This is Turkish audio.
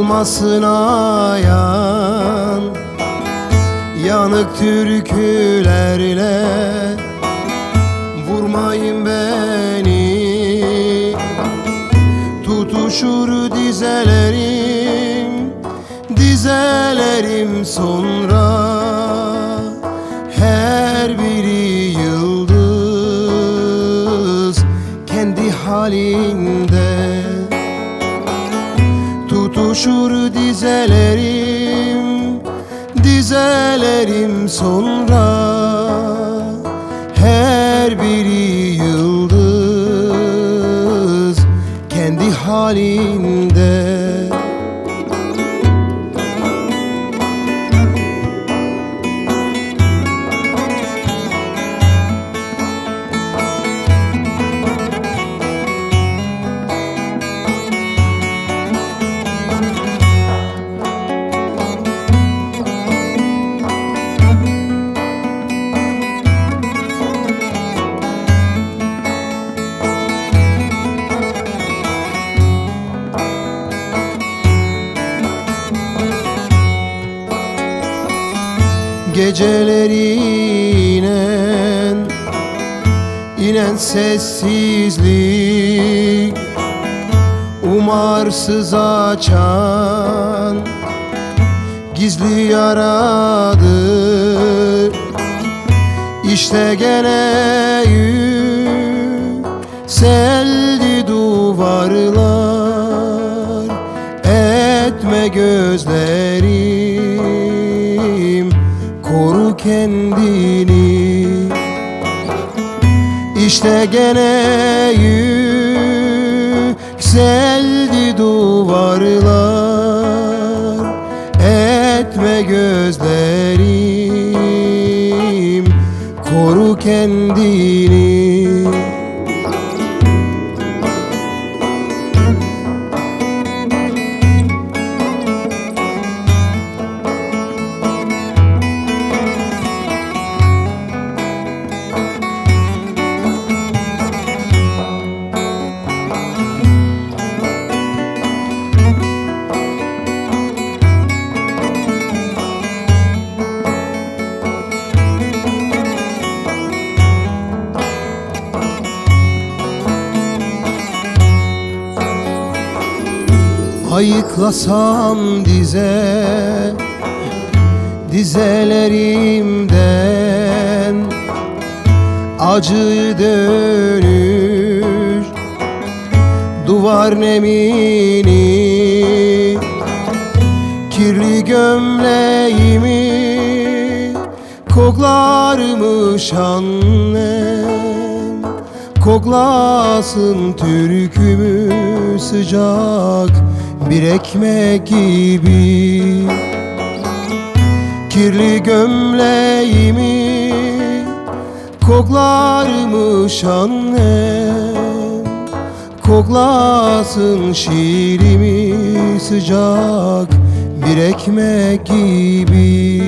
olmasın ayan, yanık türkülerle vurmayın beni. Tutuşur dizelerim sonra, her biri yıldız kendi halinde. Tutuşur dizelerim sonra, her biri yıldız kendi halinde. Geceleri inen sessizlik, umarsız açan gizli yaradır. İşte gene yükseldi duvarlar, etme gözlerim, koru kendini. İşte gene yükseldi duvarlar, etme gözlerim, koru kendini. Ayıklasam dizelerimden acı dönür duvar nemini. Kirli gömleğimi koklarmış annem, koklasın türkümü sıcak bir ekmek gibi. Kirli gömleğimi koklarmış annem, koklasın şiirimi sıcak bir ekmek gibi.